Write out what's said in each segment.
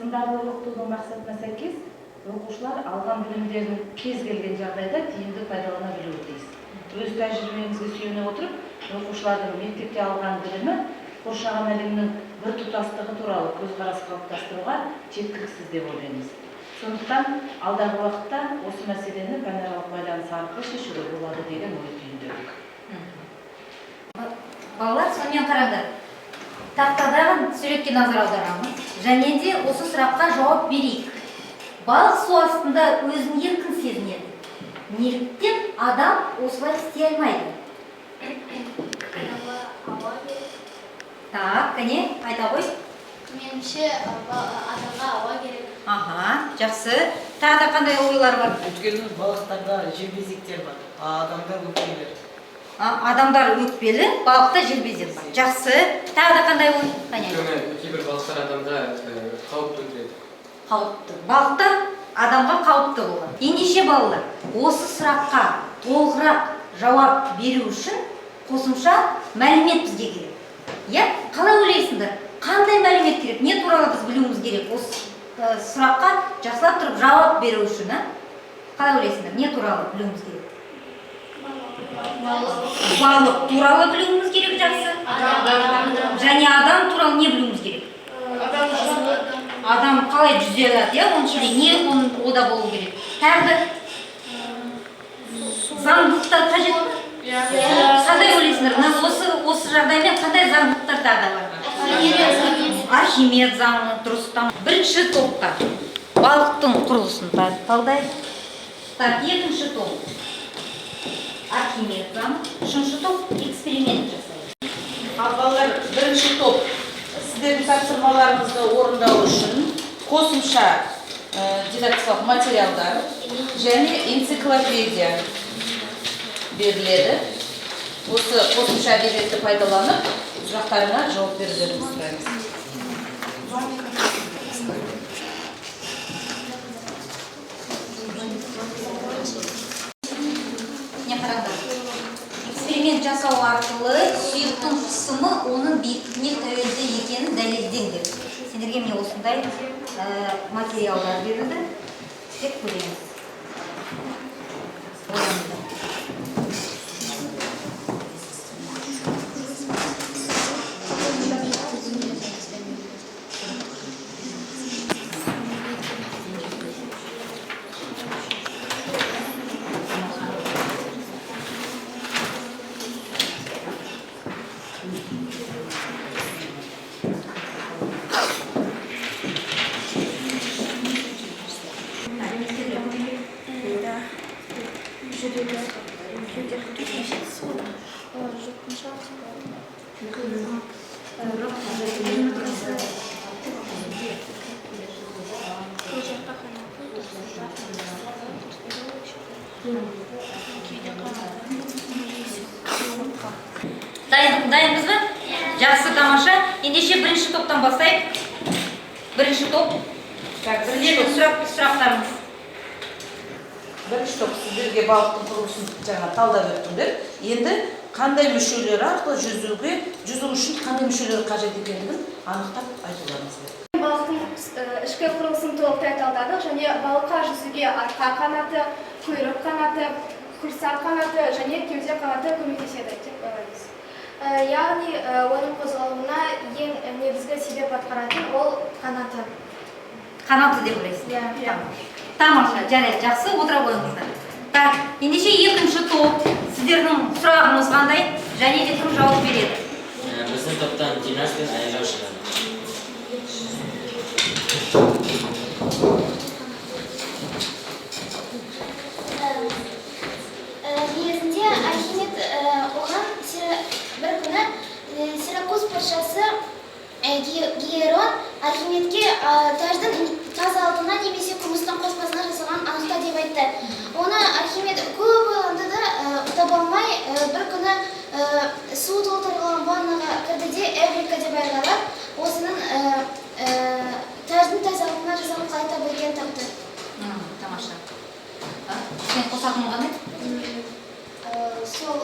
сындарлы окутуунун максатына сайкес окуучулар алган билимдерин кез келген жагдайда тийимдүү пайдалана билүүгө тийиз. Өз тажрыйбемизге сүйөнө отуруп, окуучулардын мектепте алган билими куршаган элимдин бир тутастыгы тууралуу көз карас калыптастырууга жеткиликсиз деп ойлойбуз. Сондуктан алдагы убакытта осы маселени панаралык байланыш аркылуу чечүүгө болот деген ой түйүндүк. Балалар, сонымен қараңдар. Тақтадағы суретке назар аударамыз. Және де осы сұраққа жауап берейік. Балық су астында өзін еркін сезінеді. Неліктен адам осылай істей алмайды? Так, кәне, айта ғой. Меніңше адамға ауа керек. Аха, жақсы. Тағы да қандай ойлар бар? Өйткені балықтарда желбезектер бар, адамдар өкпелі. Адамдар өкпелі, балықта желбезек бар. Жақсы. Тағы да қандай ой? Кейбір балықтар адамға қауіп төндіреді. Қауіпті. Балықтар адамға қауіпті болады. Ендеше балалар, осы сұраққа толығырақ жауап беру үшін қосымша мәлімет бізге керек. Иә? Қалай ойлайсыңдар? Қандай мәлімет керек? Не туралы біз білуіміз керек? Осы сұраққа жақсылап тұрып жауап беру үшін, қалай ойлайсыңдар? Не туралы білуіміз керек? Балық туралы білуіміз керек жақсы. Және адам туралы не білуіміз керек? Адам қалай жүзе алады, оның ішінде не ода болу керек? Тағы заңдылықтар қажет ме? Қандай ойлайсыңдар? Осы жағдаймен қандай заңдылықтар тағы бар? Архимед заңы, дұрыстан. Бірінші топқа балықтың құрылысын талдайды. Так, екінші топ Архимед заңы, үшінші топ эксперимент жасайды. Балалар, бірінші топ сіздердің тапсырмаларыңызды орындау үшін қосымша дидактикалық материалдар және энциклопедия беріледі. Осы қосымша әдебиетті пайдаланып, сұрақтарына жауап берулеріңізді сұраймыз. Не қараңдар. Эксперимент жасау арқылы сүйектің қысымы оның биіктігіне тәуелді екенін дәлелдеңдер. Сендерге міне осындай материалдар берілді. Істеп көреміз. Дайынбыз ба? Жақсы, тамаша. Ендеше бірінші топтан бастайық. Бірінші топ. Сіздердің сұрақтарыңыз. Бірінші топ сіздерге балықтың құрылысын жаңа талдап өттіңдер. Енді қандай мүшелері арқылы жүзу үшін қандай мүшелері қажет екендігін анықтап айтуларыңыз керек. Балықтың ішкі құрылысын толықтай талдадық және балыққа жүзуге арқа қанаты, құйрық қанаты, құрсақ қанаты және кеуде қанаты көмектеседі деп ойлаймыз. Яғни оның қозғалуына ең негізгі себеп атқаратын ол қанаты. Қанаты деп ойлайсың? Иә. Тамаша, жарайды, жақсы, отыра қойыңыздар. Так, ендеше екінші топ сіздердің сұрағыңыз қандай және де кім жауап береді? Біздің топтан Динаш пен Айжан шығады. Негізінде Архимед оған бір күні Сиракуз патшасы Гиерон Архимедке таждың тазалығына немесе күмістің қоспасына жасалған анықта деп айтты. Оны Архимед көп ойланды да таба алмай бір күні су толтырылған ваннаға кірді де Эврика деп айғайлап, осының таждың тазалығына жасалған қалай табу екенін тапты. Тамаша. Сен қосағың қандай? Сол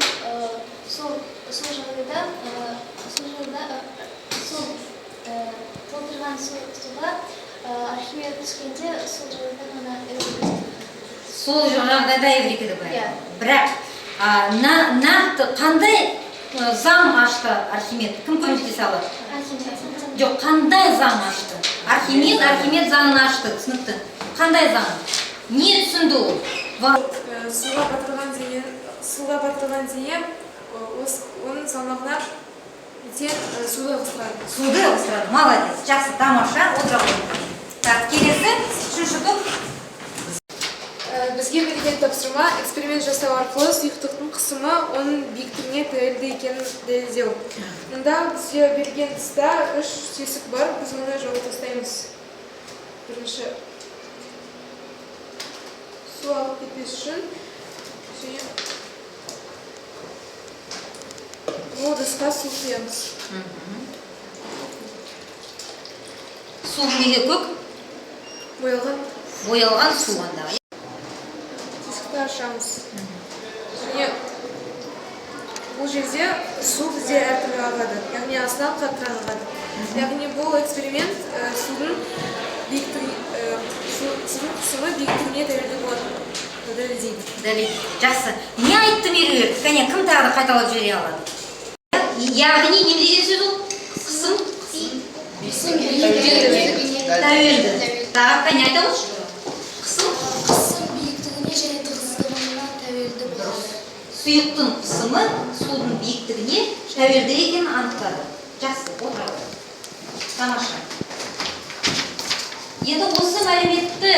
толтырған суға Архимед түскенде сол жолдан ана Сол жағдайда еврикеді бәрі. Иә. Бірақ нақты қандай заң ашты Архимед? Кім көмектесе алады? Жоқ, қандай заң ашты? Архимед заңын ашты, түсінікті. Қандай заң? Не түсінді ол? Суға батырған деген оның салмағына тек суды ығыстырады. Суды ығыстырады. Молодец. Жақсы, тамаша. Отыра қойыңыз. Так, келесі, үшінші топ. Бізге берілген тапсырма эксперимент жасау арқылы сұйықтықтың қысымы оның биіктігіне тәуелді екенін дәлелдеу. Мұнда бізге берілген тұста 3 тесік бар, біз мұны жауып тастаймыз. Бірінші су алып кетпес үшін және бұл ыдысқа су құямыз. Су неге көк? Боялған су онда. Тесікті ашамыз. Және бұл жерде су бізде әртүрлі ағады, яғни астынан қаттырақ ағады. Яғни бұл эксперимент судың қысымы биіктігіне тәуелді болады. Дәлелдейді. Жақсы. Не айтты меруерт? Кәне, кім тағы да қайталап жібере алады? Яғни не деген сөз ол? Қысым? Тәуелді. Тағы кәне айта олшы? қысым биіктігіне және тығыздығына тәуелді болады. Сұйықтың қысымы судың биіктігіне тәуелді екенін анықтады. Жақсы, отырады. Тамаша. Енді осы мәліметті,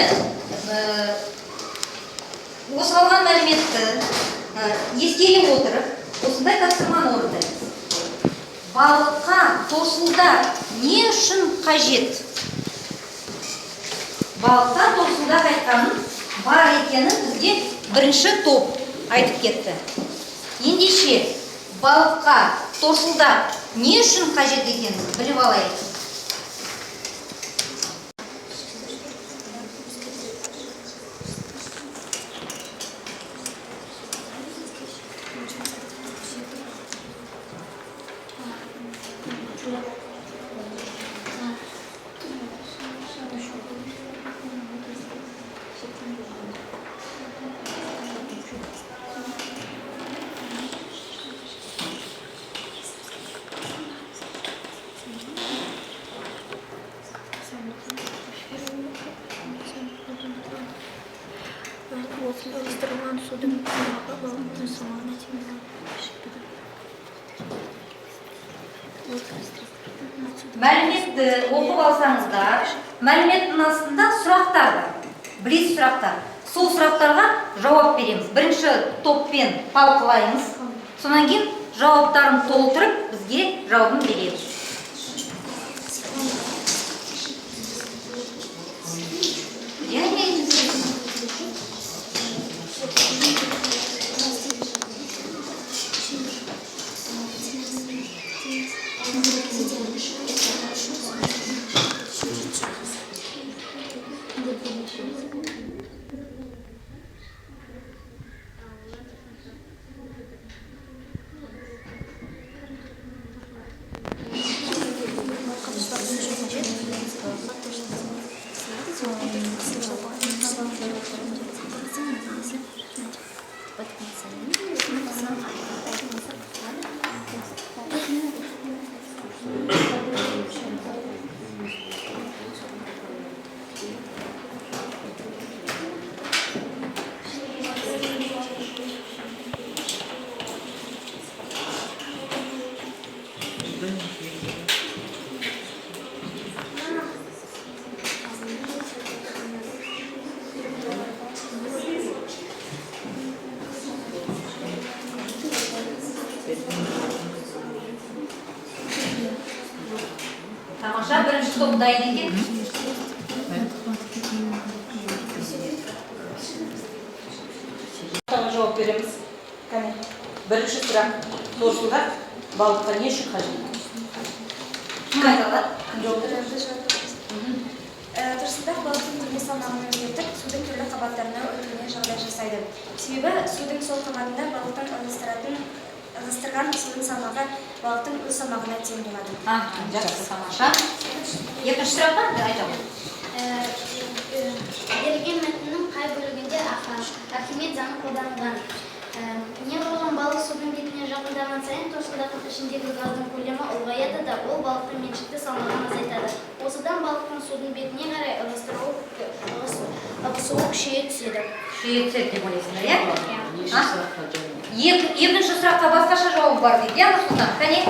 осы алған мәліметті ескере отырып, осындай тапсырманы орындаймыз. Балыққа торсылдар не үшін қажет? Балықта торсылдар айтқанын бар екенін бізге бірінші топ айтып кетті. Ендеше балыққа торсылдар не үшін қажет екенін біліп алайық. Ығыстырылған судың салмағы балықтың салмағына тең болады. Мәліметті оқып алсаңыздар, мәліметтің астында сұрақтар бар. Білесіз сұрақтар. Сол сұрақтарға жауап береміз. Бірінші топпен талқылаймыз. Сонан кейін жауаптарын толтырып, бізге жауабын береміз. Тамаша, бірінші топ дайын екен. Жауап береміз. Кәне, бірінші сұрақ. Торсылдар балыққа не үшін қажет? Кім айта алады? Торсылдар балықтың түрлі салмағын өзгертіп, судың түрлі қабаттарына өтуіне жағдай жасайды. Себебі судың сол қабатында балықтың ығыстырған судың салмағы балықтың өз салмағына тең болады. Жақсы, тамаша. Екінші сұрақта айта алады. Берілген мәтіннің қай бөлігінде Архимед заңы қолданылған? Не болған балық судың бетіне жақындаған сайын торсылдақтың ішіндегі газдың көлемі ұлғаяды да ол балықтың меншікті салмағын азайтады. Осыдан балықтың судың бетіне қарай ығысуы күшейе түседі. Күшейе түседі деп ойлайсыңдар, иә? Екінші сұраққа басқаша жауап бар дейді, иә, Нұрсұлтан? Қане?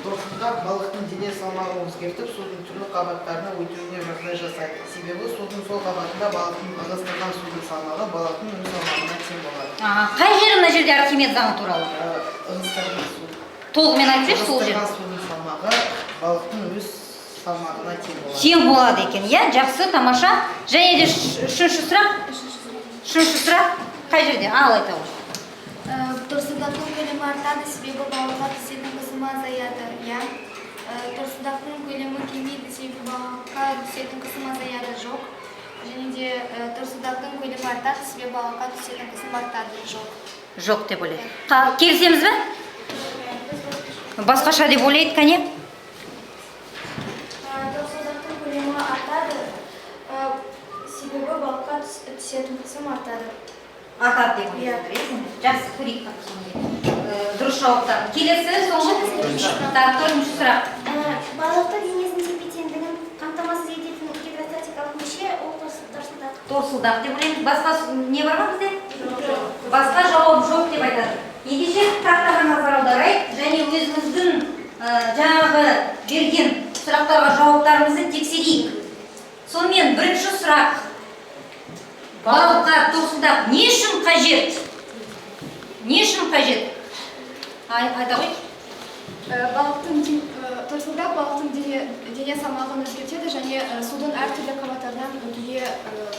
Торсылдақ балықтың дене салмағын өзгертіп, судың түрлі қабаттарына өтуіне жағдай жасайды. Себебі судың сол қабатында балықтың ығыстырған судың салмағы балықтың өз салмағына тең болады. Қай жері мына жерде Архимед заңы туралы? Ығыстырған су. Толығымен айтсайшы сол жер. Ығыстырған судың салмағы балықтың өз салмағына тең болады. Тең болады екен, иә? Жақсы, тамаша. Және де үшінші сұрақ? Үшінші сұрақ қай жерде? Ал айта ғой. Торсылдақтың көлемі артады, себебі балыққа түсетін қысымы азаяды, иә? Торсылдақтың көлемі кемейді, себебі балыққа түсетін қысым азаяды, жоқ. Және де торсылдақтың көлемі артады, себебі балыққа түсетін қысым артады, жоқ. Жоқ деп ойлайды. Келісеміз бе? Басқаша деп ойлайды, қане? Торсылдақтың көлемі артады, себебі балыққа түсетін қысым артады. Артады деп ойлайды. Жақсы, көрейік қақсың. Дұрыс жауаптар. Келесі, соңғы? Төртінші сұрақ. Балықты денесінің тепе-теңдігін қамтамасыз ететін гидростатикалық мүше ол торсылдақ. Торсылдақ деп ойлаймыз. Басқа не бар ма бізде? Басқа жауап жоқ деп айтады. Ендеше тақтаға назар аударайық және өзіміздің жаңағы берген сұрақтарға жауаптарымызды тексерейік. Сонымен бірінші сұрақ. Балыққа торсылдақ не үшін қажет? Не үшін қажет? Айта ғой. Торсылдақ балықтың дене салмағын өзгертеді және судың әртүрлі қабаттарынан өтуге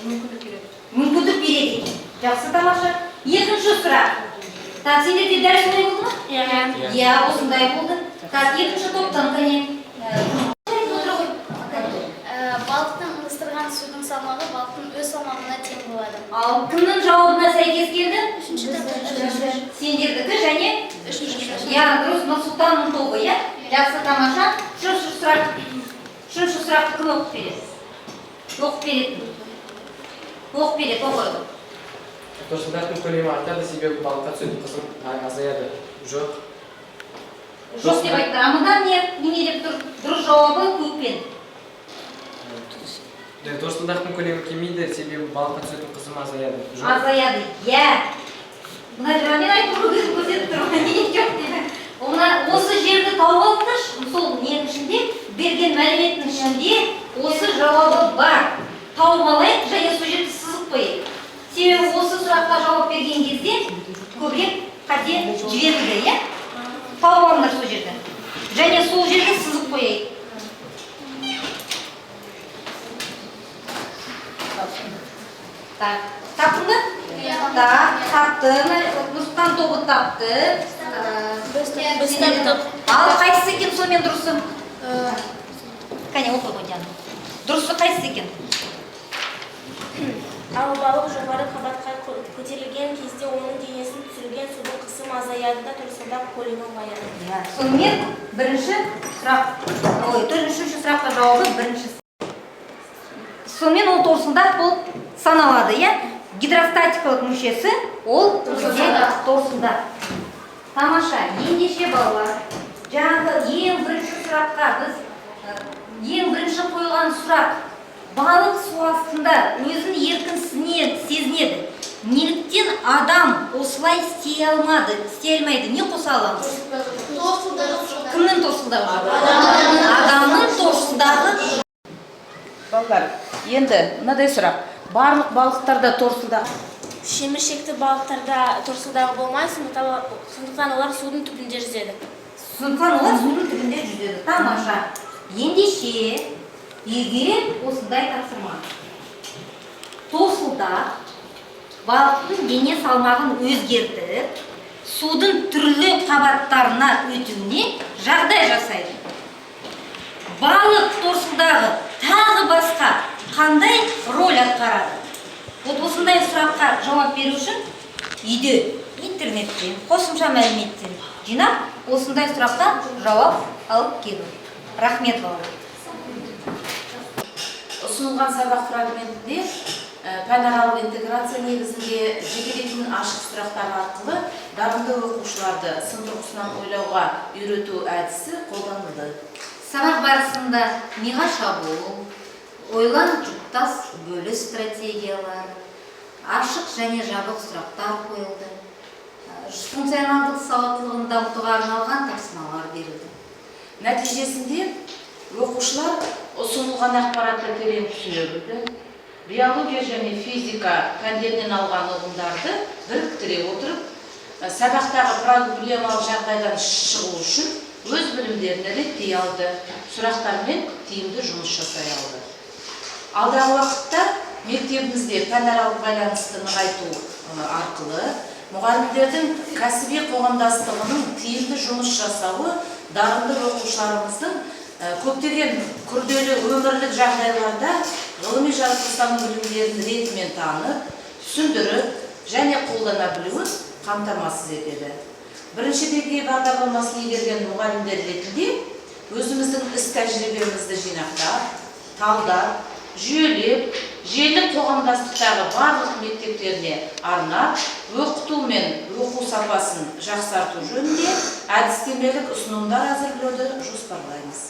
мүмкіндік береді. Мүмкіндік береді екен. Жақсы, тамаша. Екінші сұрақ. Так, сендерде дәл солай болды ма? Иә, осындай болды. Так, екінші топтан қане. Балықтың ығыстырған судың салмағы балықтың өз салмағына тең болады. Ал кімнің жауабына сәйкес келді? Үшінші топтан. Сендердікі және? Иә, дұрыс, Нұрсұлтанның тобы, иә? Жақсы, тамаша. Үшінші сұрақты кім оқып береді? Оқып береді. Оқып береді, оқып. Торсылдақтың көлемі артады, себебі балыққа түсетін қысым азаяды. Жоқ. Жоқ деп айтты. Амыдан не деп тұр? Дұрыс жауабы көкпен. Торсылдақтың көлемі кемейді, себебі балыққа түсетін қысым азаяды. Азаяды, иә. Мына мен айтып өзім көрсетіп тұрмын, не жоқ дейді. Осы жерді тауып алыңдаршы, сол ненің ішінде, берген мәліметтің ішінде осы жауабы бар. Тауып алайық, және сол жерді сызып қойайық. Себебі осы сұраққа жауап берген кезде көбірек қате жіберілді, иә? Тауып алыңдар сол жерді. Және сол жерді сызып қойайық. Так, таптың ба? Так, тапты. Нұрсұлтан тобы тапты. Ал қайсысы екен сонымен дұрысы? Кәне, оқы ғой, Диана. Дұрысы қайсысы екен? Ал балық жоғары қабатқа көтерілген кезде оның денесін түсірген судың қысымы азаяды да торсылдақ көлемі ұлғаяды. Сонымен бірінші сұрақ, төртінші сұраққа жауабы бірінші. Сонымен ол торсылдақ болып саналады, иә? Гидростатикалық мүшесі ол торсылдақ. Тамаша, ендеше балалар, жаңағы ең бірінші сұраққа біз ең бірінші қойылған сұрақ, балық су астында өзін еркін сезінеді. Неліктен адам осылай істей алмайды? Не қоса аламыз? Кімнің торсылдағы? Адамның торсылдағы. Балалар, енді мынадай сұрақ. Барлық балықтарда торсылдақ. Шеміршекті балықтарда торсылдағы болмайды, сондықтан олар судың түбінде жүзеді. Тамаша. Ендеше, егер осындай тапсырма. Торсылдақ балықтың дене салмағын өзгертіп, судың түрлі қабаттарына өтуіне жағдай жасайды. Балық торсылдағы тағы басқа қандай роль атқарады? Осындай сұраққа жауап беру үшін үйде, интернеттен, қосымша мәліметтен жинап, осындай сұраққа жауап алып келу. Рахмет балалар. ұсынылған сабақ фрагментінде пәнаралық интеграция негізінде жекелейтін ашық сұрақтар арқылы дарынды оқушыларды сын тұрғысынан ойлауға үйрету әдісі қолданылды. Сабақ барысында миға шабуыл, ойлан жұптас бөлу стратегиялары, ашық және жабық сұрақтар қойылды. Функционалдық сауаттылығын дамытуға арналған тапсырмалар берілді. Нәтижесінде оқушылар ұсынылған ақпаратты терең түсіне білді. Биология және физика пәндерінен алған ұғымдарды біріктіре отырып, сабақтағы проблемалық жағдайдан шығу үшін өз білімдерін реттей алды, сұрақтармен тиімді жұмыс жасай алды. Алдағы уақытта мектебімізде пәнаралық байланысты нығайту арқылы мұғалімдердің кәсіби қоғамдастығының тиімді жұмыс жасауы дарынды оқушыларымыздың көптеген күрделі өмірлік жағдайларда ғылыми жаратылыстану білімдерін ретімен танып, түсіндіріп және қолдана білуін қамтамасыз етеді. Бірінші деңгей бағдарламасын игерген мұғалімдер ретінде өзіміздің іс тәжірибемізді жинақтап, талдап, жүйелеп, желілік қоғамдастықтағы барлық мектептеріне арнап, оқыту мен оқу сапасын жақсарту жөнінде әдістемелік ұсынымдар әзірлеуді жоспарлаймыз.